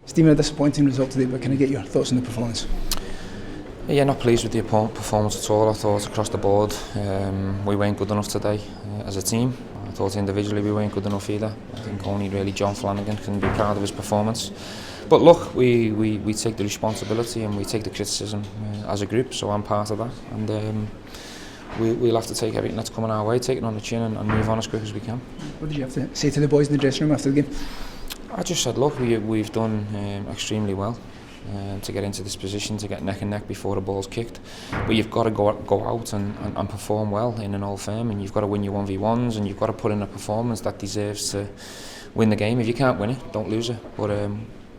Stephen, a disappointing result today, but can I get your thoughts on the performance? Yeah, not pleased with the performance at all. I thought across the board we weren't good enough today as a team. I thought individually we weren't good enough either. I think only really John Flanagan can be proud of his performance. But look, we take the responsibility and we take the criticism as a group, so I'm part of that. And we'll have to take everything that's coming our way, take it on the chin and move on as quick as we can. What did you have to say to the boys in the dressing room after the game? I just said, look, we've done extremely well to get into this position, to get neck and neck before the ball's kicked. But you've got to go out and perform well in an Old Firm, and you've got to win your 1v1s, and you've got to put in a performance that deserves to win the game. If you can't win it, don't lose it. But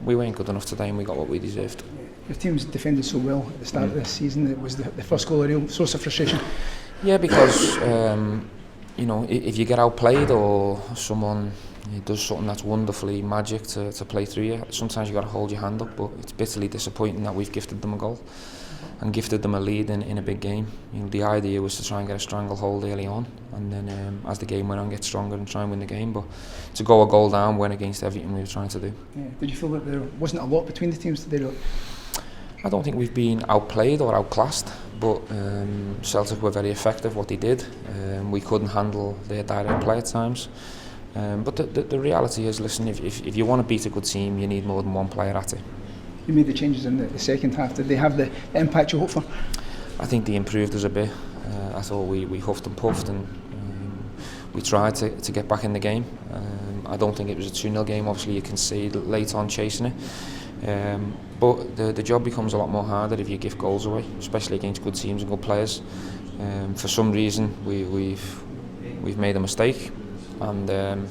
we weren't good enough today and we got what we deserved. Your team's defended so well at the start of this season. It was the first goal a real source of frustration. Yeah, because you know, if you get outplayed or someone does something that's wonderfully magic to play through you, sometimes you've got to hold your hand up. But it's bitterly disappointing that we've gifted them a goal and gifted them a lead in a big game. You know, the idea was to try and get a stranglehold early on, and then as the game went on, get stronger and try and win the game. But to go a goal down went against everything we were trying to do. Yeah. Did you feel that there wasn't a lot between the teams today? I don't think we've been outplayed or outclassed, but Celtic were very effective what they did. We couldn't handle their direct play at times. But the reality is, listen, if you want to beat a good team, you need more than one player at it. You made the changes in the second half. Did they have the impact you hoped for? I think they improved us a bit. I thought we huffed and puffed and we tried to get back in the game. I don't think it was a 2-0 game. Obviously you can see late on chasing it. But the job becomes a lot more harder if you give goals away, especially against good teams and good players. For some reason we've made a mistake, and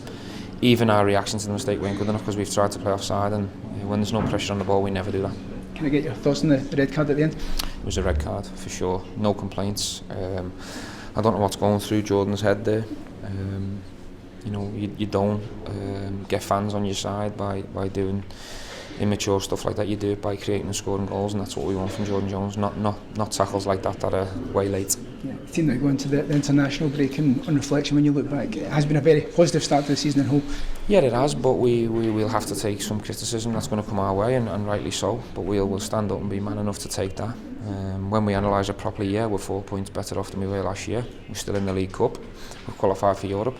even our reaction to the mistake weren't good enough because we've tried to play offside, and when there's no pressure on the ball we never do that. Can I get your thoughts on the red card at the end? It was a red card for sure, no complaints. I don't know what's going through Jordan's head there. You know, you don't get fans on your side by doing immature stuff like that. You do it by creating and scoring goals, and that's what we want from Jordan Jones, not tackles like that are way late. Yeah, the team that are going to the international break, and on reflection when you look back, it has been a very positive start to the season in Hull. Yeah, it has, but we will have to take some criticism that's going to come our way, and rightly so, but we'll stand up and be man enough to take that. When we analyse it properly, yeah, we're 4 points better off than we were last year. We're still in the League Cup, we've qualified for Europe,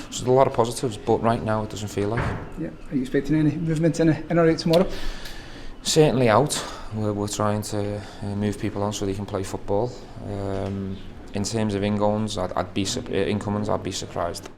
so there's a lot of positives, but right now it doesn't feel like it. Yeah. Are you expecting any movement in our rate tomorrow? Certainly out. We're trying to move people on so they can play football. In terms of incomings, I'd be surprised.